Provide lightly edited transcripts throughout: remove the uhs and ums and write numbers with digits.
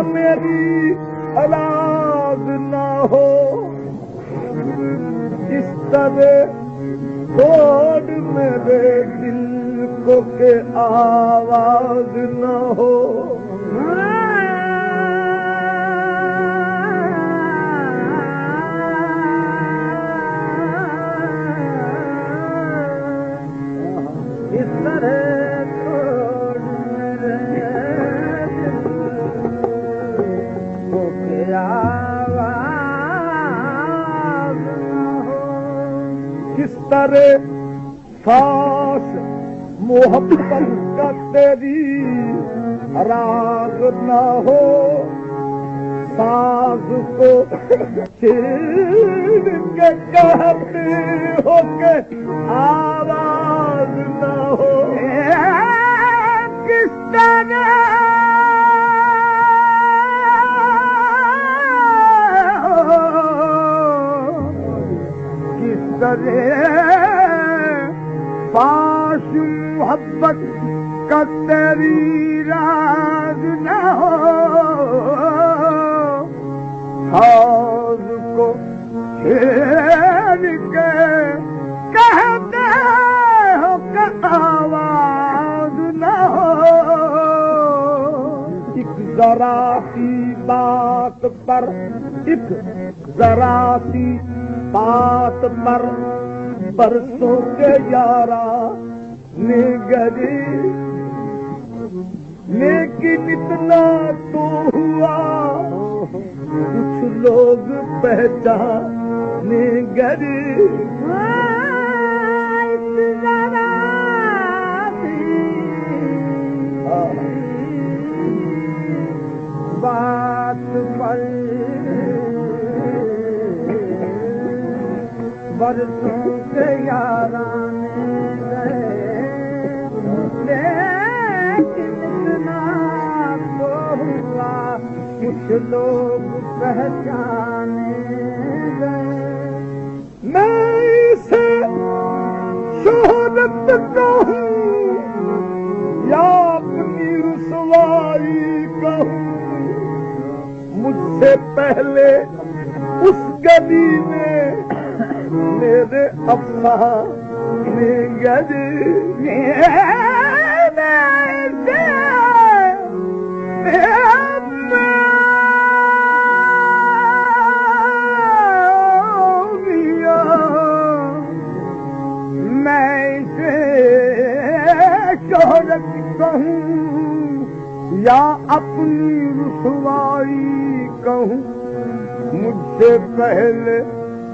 मेरी राज न हो इस तरह तोड़ मेरे दिल को के आवाज न हो इस तरह किस तरह सांस मोहब्बत का तेरी राग न हो सांस को छीन के कहते हो के आवाज न हो किस तरह पास मोहब्बत का तेरी राज न हो साज को छेड़ के कहते हो कि आवाज न हो एक जरा सी बात पर एक जरा सी बात पर बरसों के यारा निगरी लेकिन इतना तो हुआ कुछ लोग पहचाने गरी बात पर बरसों के याराने गए लेकिन इतना तो हुआ कुछ लोग पहचाने गए मैं इसे शोहरत कहूँ या अपनी रुसवाई कहूँ मुझसे पहले उस गली में मेरे अफसाने गली मैं इसे शोहरत कहूँ या अपनी रुसवाई कहूँ मुझसे पहले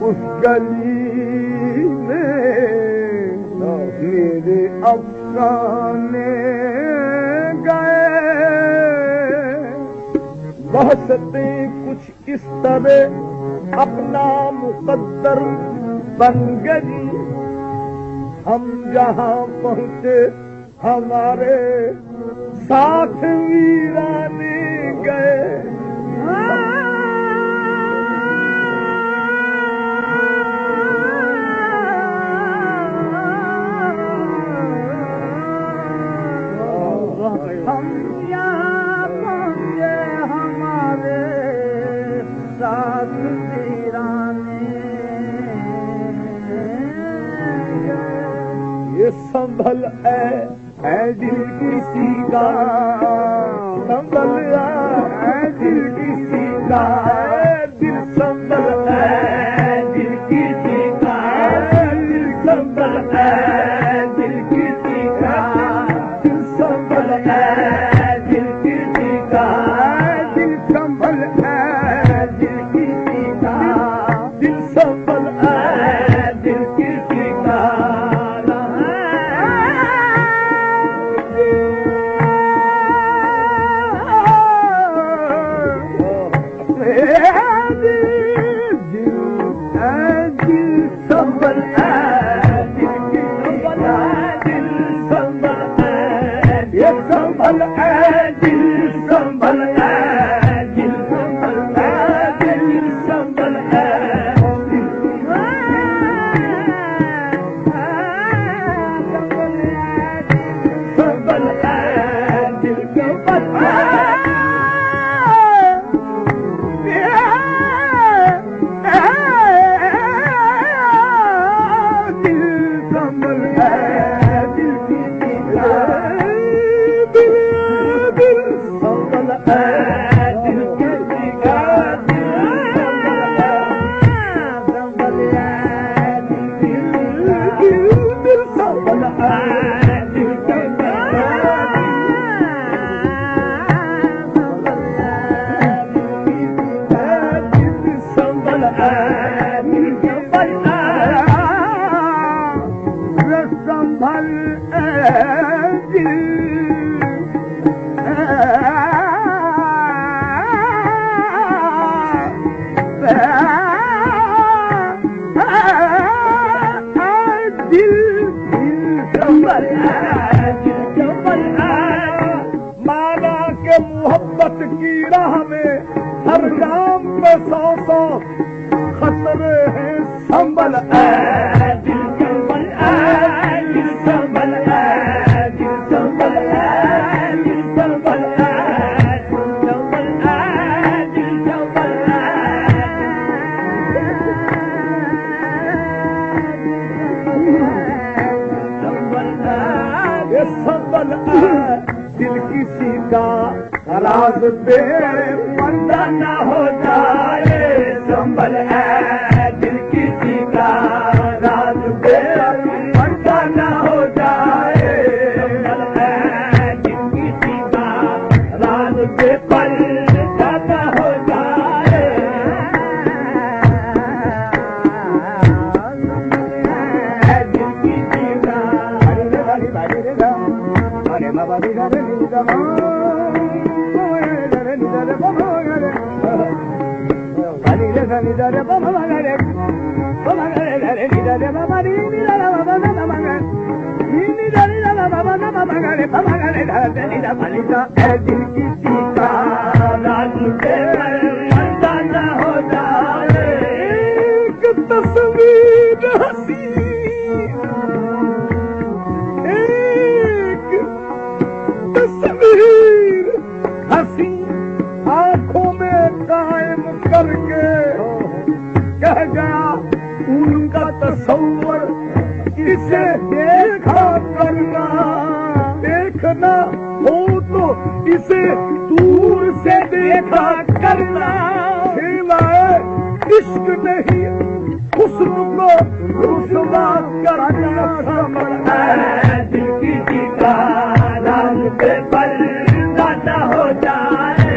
उस गली में मेरे अफसाने गए बहसते कुछ इस तरह अपना मुकद्दर बन गई हम जहाँ पहुँचे हमारे साथ वीराने गए हम यहाँ पहुँचे हमारे साथ वीराने ये संभल है दिल किसी का संभल है दिल किसी का दिल संभल है दिल किसी का दिल संभल है दिल किसी का दिल संभल है दिल किसी का दिल संभल है दिल किसी का दिल संभल है दिल किसी का माना के मोहब्बत की राह में हर गाम पे 100 खतरे हैं। संभल दिल संभल दिल संभल दिल संभल दिल संभल दिल संभल ये संभल दिल किसी का राज पे पर्दा न हो जाए। संभल दिल किसी का राज पे पर्दा न हो जाए। संभल दिल किसी का राज पे पर्दा न हो जाए। दिल किसी का दिल किसी का राज पे पर्दा न हो जाए। एक तस्वीर हंसी तस्वीर हंसी आंखों में कायम करके कह गया उनका तस्वर इसे देखा करना। देखना हो तो इसे दूर से देखा करना। खेला इश्क नहीं हुस्न को रुसवा करना। समझना दिल किसी का राज पे पर्दा न हो जाए।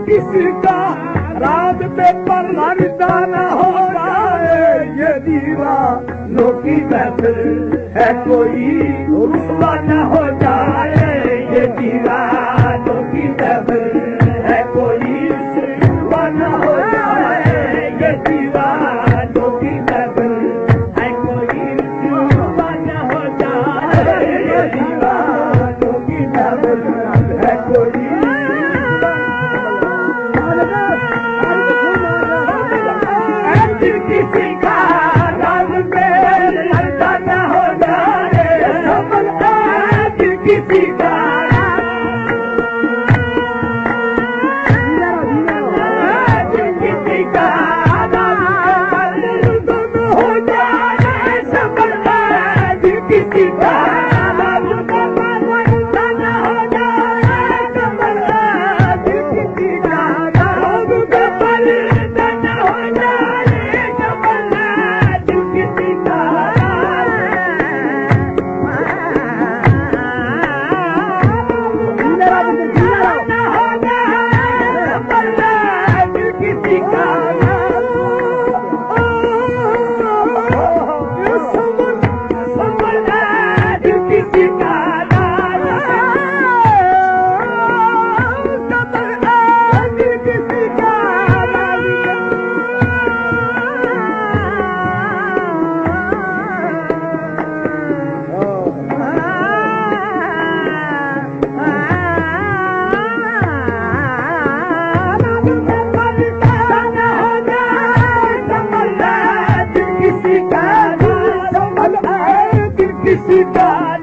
किसी का रात पे पर्दा न हो जाए। ये दीवानों की महफिल है कोई रुसवा न हो जाए। ये दीवानों की महफिल है कोई रुसवा न हो जाए। ये दीवानों की महफिल है कोई रुसवा न हो जाए। ये दीवानों की महफिल है कोई किसी का राज पे पर्दा न हो जाए। संभल दिल किसी का दिल किसी का राज पे पर्दा न हो जाए। संभल दिल किसी का राज पे पर्दा न हो जाए। संभल दिल किसी का राज पे पर्दा न हो जाए।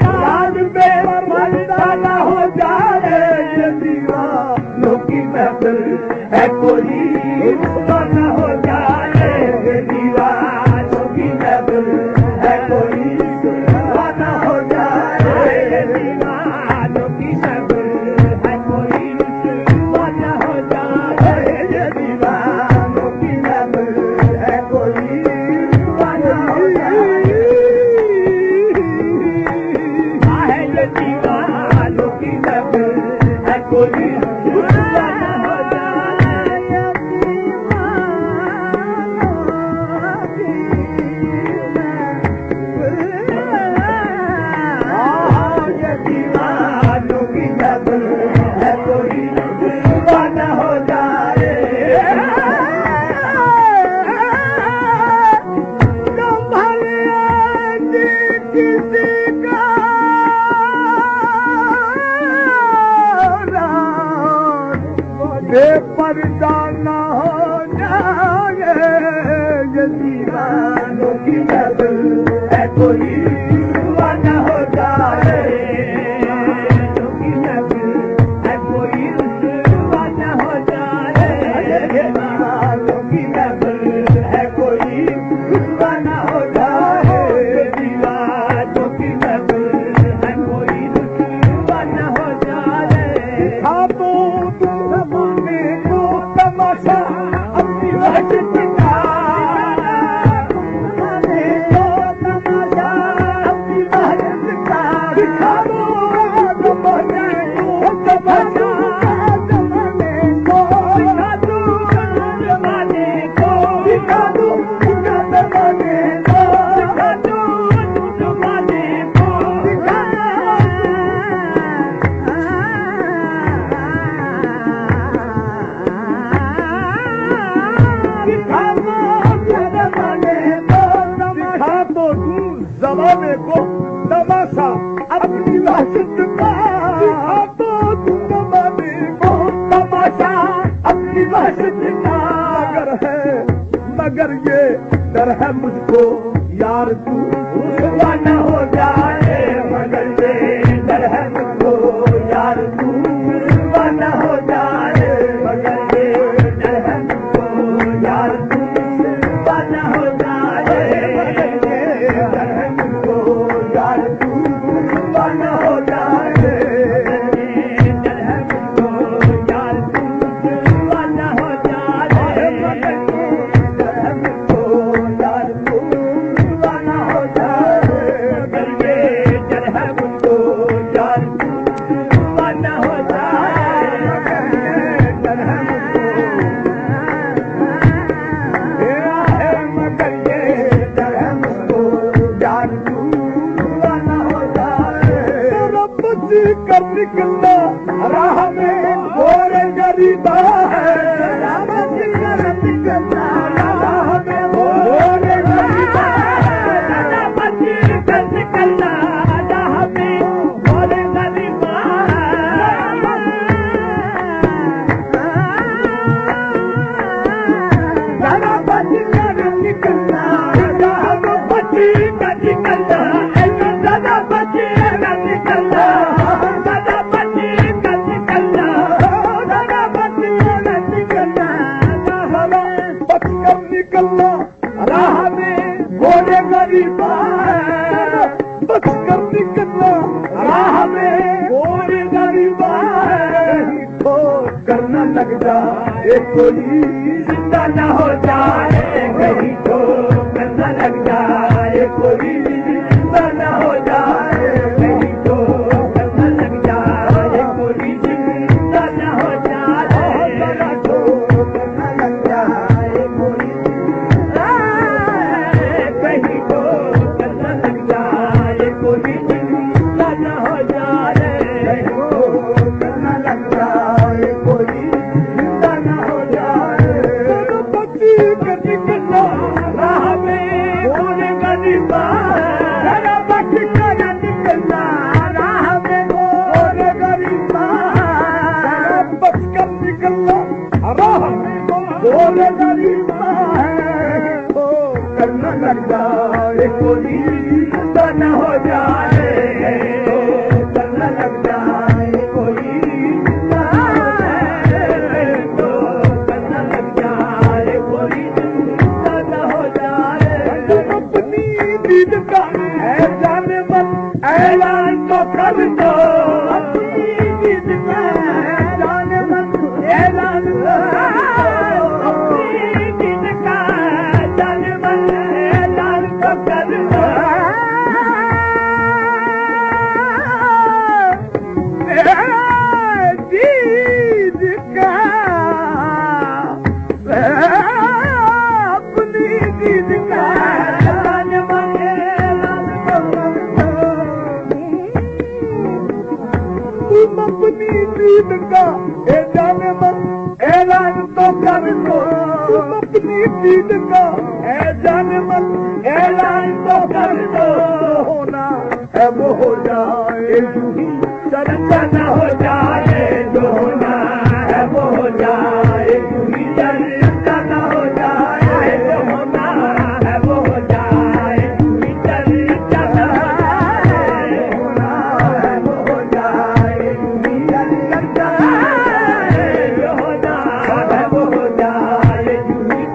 राज पे पर्दा न हो जाए ये दीवानों की महफिल है कोई रुसवा न हो जाए ये दीवानों की महफिल है कोई रुसवा न हो जाए ये दीवानों की महफिल है कोई रुसवा न हो जाए ये दीवानों की महफिल है कोई रुसवा न हो जाए ये दीवानों की महफिल है कोई रुसवा न हो जाए ये दीवानों की महफिल है कोई रुसवा न हो जाए किसी का बेपर्दा न हो जाए ये दीवानों की महफिल है कोई रुसवा न हो जाए की महफिल है कोई रुसवा न हो जाए ये दीवानों की महफिल है कोई रुसवा न हो जाए दीवानों की महफिल है कोई रुसवा न हो जाए तमाशा अपनी वहशत का तमाशा अपनी वहशत का दिखा दो जमाने को तमाशा जमाने को दिखा दो जमाने को दिखा दो जमाने को दिखा दो जमाने को दिखा जमाने को तमाशा अपनी वहशत का दिखा दो जमाने को तमाशा अपनी वहशत का मगर ये डर है मुझको यार तू रुसवा न हो जाए मगर ये डर है मुझको यार तू रुसवा न हो जाए मगर ये डर है मुझको यार तू रुसवा न हो जाए मगर ये डर है मुझको यार तू रुसवा न हो जाए डर है मुझको यार तू रुसवा न हो जाए मगर डर है मुझको यार तू रुसवा न हो जाए मगर ये डर है मुझको यार तू रुसवा न हो जाए मगर ये डर है मुझको मगर ये डर है मुझको यार तू रुसवा न हो जाए रब जी कर निकलना राह में गोरे गरीबा है रब जी कर निकलना राह में गोरे गरीबा है रब जी कर निकलना राह में गोरे गरीबा है रब जी कर निकलना राह में बच्ची का निकलना दादा बच्ची का निकलना दादा बच्ची का निकलना दादा बच्ची का निकलना बच कर निकलना राह में घोड़े गरीबा है बच कर निकलना राह में घोड़े गरीबा है ठोक करना लग जाए कोई जिंदा न हो जाए कहीं ठोक करना लग जाए कोई जिंदा न हो जाए कहीं ठोक करना लग जाए कोई जिंदा न हो जाए ठोक करना लग जाए कोई कहीं ठोक करना लग जाए कोई जिंदा न हो जाए ठोक करना लग जाए कोई जिंदा न हो जाए बच्ची करनी तो कर दो अपनी जीत का जाने मन ऐलान अपनी जीत का जाने मन ऐलान तो कर दो जीत का अपनी जीत का जाने मन ऐलान तो कर दो तुम अपनी जीत का जाने मन ऐलान तो कर दो तुम अपनी जीत का जाने मन ऐलान तो कर दो होना है वो हो जाए चर्चा न हो जाए जो होना है वो हो जाए चर्चा न हो जाए जो होना है वो हो जाए चर्चा न हो जाए होना है वो हो जाए चर्चा जो होना है वो हो जाए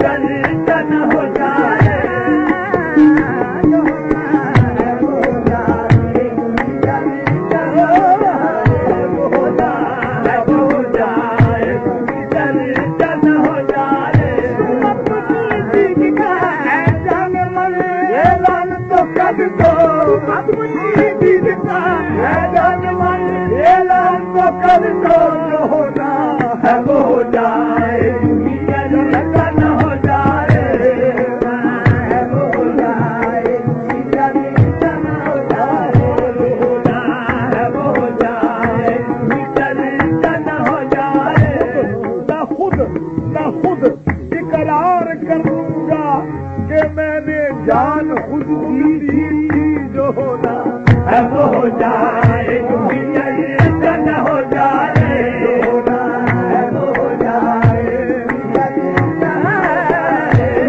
चर्चा न हो जाए जो होना है वो हो जाए चर्चा वो हो जाए वो हो जाए चर्चा न हो जाए अपनी जीत का जाने मन ऐलान तो कर दो अपनी जीत का जाने मन ऐलान तो कर दो जो होना है वो हो जाए चर्चा न हो जाए वो हो जाए चर्चा न हो जाए जो होना है वो हो जाए चर्चा न हो जाए न खुद इकरार करूंगा कि मैंने जान खुद दी थी जो होना है वो हो जाए चर्चा न हो जाए जो होना है वो हो जाए चर्चा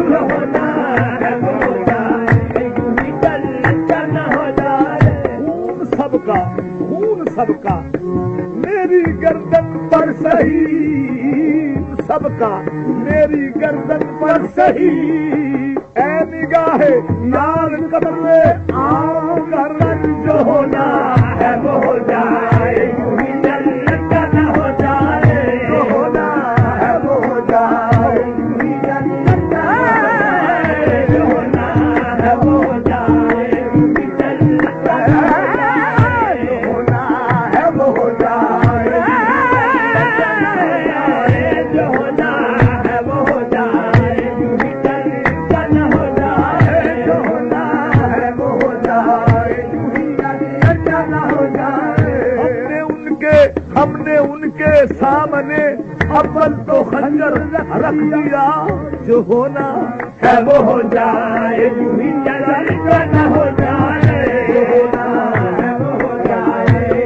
जो होना है वो हो जाए चर्चा न हो जाए खून सबका मेरी गर्दन पर सही सबका मेरी गर्दन पर सही ऐ निगाहे यार कदम में आऊंगा रंग जो होना है वो हो जाए चर्चा न हो जाए जो होना है वो हो जाए चर्चा जो होना है वो हो जाए चर्चा जो होना है वो हो जाए जो होना है वो हो जाए चर्चा न हो जाए जो होना है वो हो जाए चर्चा न हो जाए हमने उनके सामने अव्वल तो खंजर रख दिया जो होना है वो हो जाए चर्चा न हो जाए जो होना है वो हो जाए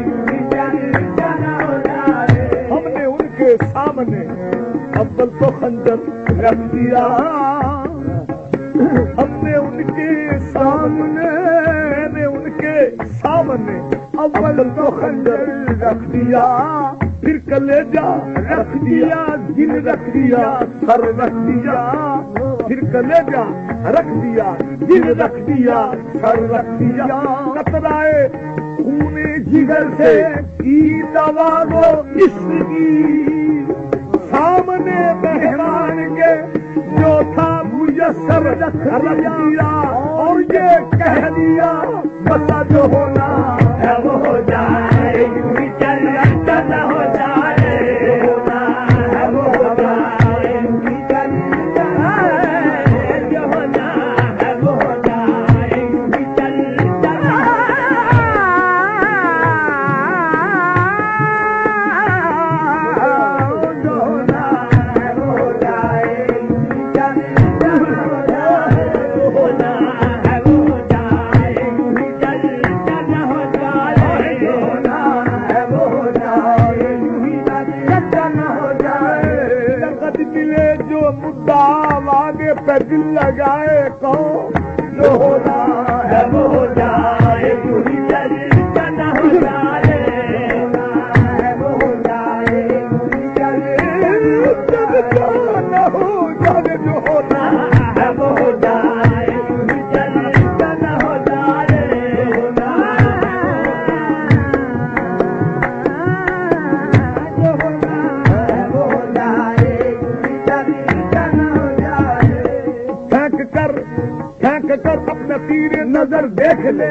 चर्चा न हो जाए हमने उनके सामने अव्वल तो खंजर रख दिया हमने उनके सामने अव्वल तो खंजर रख दिया फिर कलेजा रख दिया दिल रख दिया सर रख दिया फिर कलेजा रख दिया दिल रख दिया सर रख दिया कतराए खूने जिगर से की दवा वो इसकी सामने मेहमान के जो था मुयस्सर रख दिया और ये कह दिया बता जो होना है वो हो जाए चर्चा न हो जाए होना है वो हो जाए चर्चा जो होना है वो हो जाए चर्चा जो होना है वो हो जाए चर्चा हो जाए होना है वो हो जाए चर्चा न हो जाए होना है वो हो जाए चर्चा न हो जाए लगत मिले जो मुद्दा आगे पे दिल लगाए कौन जो होना है वो हो जाए चर्चा न हो जाए होना है वो हो जाए चर्चा न हो जाए जो होना है वो हो जाए चर्चा न हो जाए होना तीर नजर देख ले,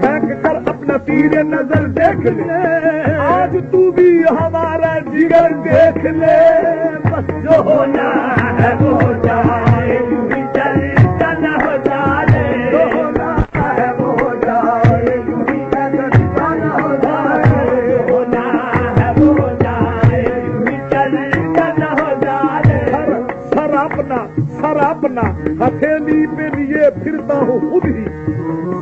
फेंक कर अपना तीर नजर देख ले, आज तू भी हमारा जिगर देख ले। बस जो होना है वो हो जाए, यूं ही चलता न हो जाए, जो होना है वो हो जाए, यूं ही चलता न हो जाए, जो होना है वो हो जाए, यूं ही चलता न हो जाए। सर अपना हथेली पे लिए फिरता हूँ खुद ही,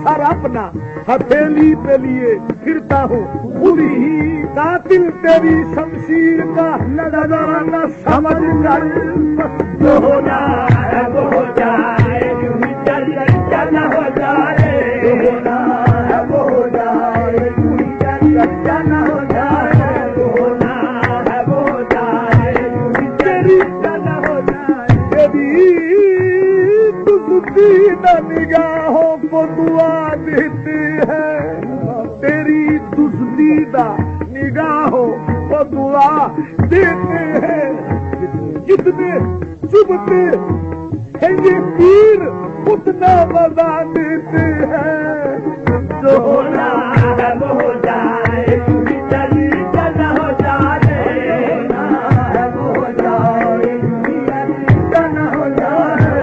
सर अपना हथेली पे लिए फिरता हूँ खुद ही, कातिल तेरी शमशीर का नजारा न समझ कर, जो होना है वो हो जाए, यूं ही चलता न हो जाए, जो होना है वो हो जाए, यूं ही चलता न हो जाए, जो होना है वो हो जाए, यूं ही चलता न हो जाए। तेरी दुज़दीदा निगाहों को दुआ देती है, तेरी दुज़दीदा निगाहों को दुआ देते हैं, जितने चुभते हैं ये तीर उतना मजा देते हैं। जो होना है वो हो जाए, यूं ही चलता न हो जाए, होना है वो हो जाए, यूं ही चलता न हो जाए,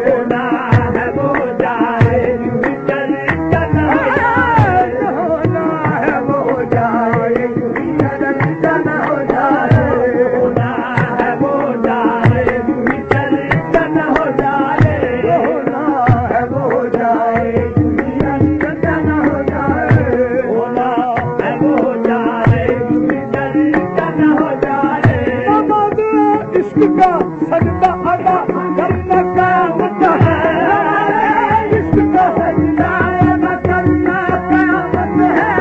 होना है वो हो जाए, यूं ही चलता न हो जाए, होना है वो हो जाए, यूं ही चलता न हो जाए, होना है वो हो जाए, यूं ही चलता न हो जाए, होना है वो हो जाए, यूं ही चलता न हो जाए, होना है वो हो जाए, यूं ही चलता न हो जाए। नमाज़ इश्क का सजदा अदा करना कामत है, इश्क का सजदा अदा करना कामत है,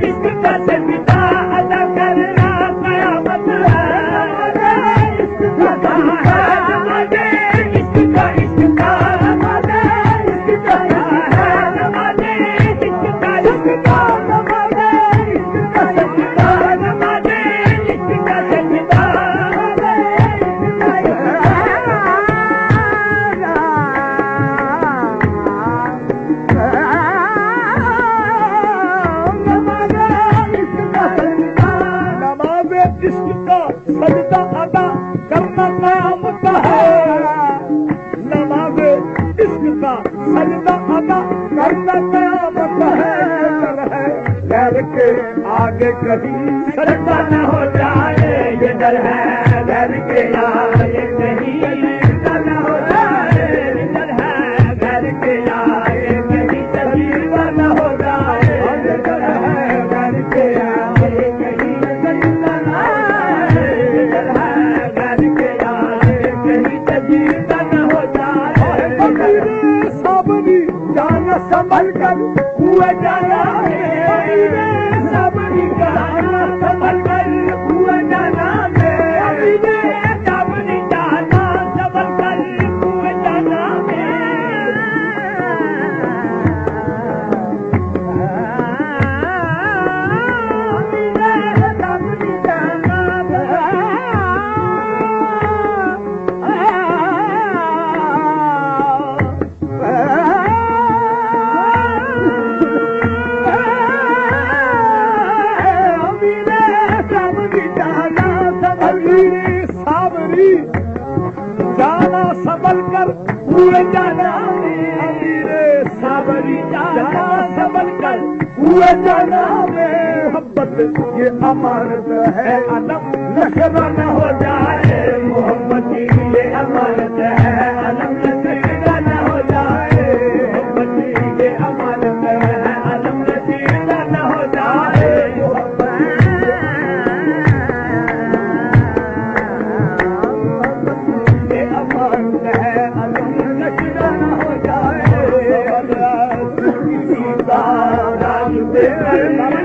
इश्क का सजदा अदा करना कामत है, इश्क का सजदा नमाज़े, इश्क का इश्क का नमाज़े, इश्क का है नमाज़े, इश्क का इश्क का नमाज़े, इश्क का सजदा नमाज़े, इश्क का सजदा नमाज़े, नमाज़े इश्क का सजदा अदा करना कामत है, नमाज़े इश्क का सजदा अदा करना कामत है। डर के आगे कहीं सजदा न हो जाए, ये डर है, डर के आगे कहीं सजदा न हो जाए, डर है, डर के आगे कहीं सजदा न हो जाए, डर है, डर के आगे कहीं सजदा न हो जाए, डर है, डर के आगे कहीं सजदा न हो जाए। फकीर साबरी जाना संभल कर हुआ जाना है, साबरी जाना संभल कर हुआ जाना है, साबरी जाना संभल कर हुआ जाना है। साबरी जाना साबरी जाना संभल कर हुए जाना, साबरी जाना संभल कर हुए जाना में। मोहब्बत ये अमानत है, अलम नशरा न हो जाए, मोहब्बत ये अमानत है, अलम नशरा न हो जाए, मोहब्बत ये अमानत है, अलम नशरा न हो जाए, राज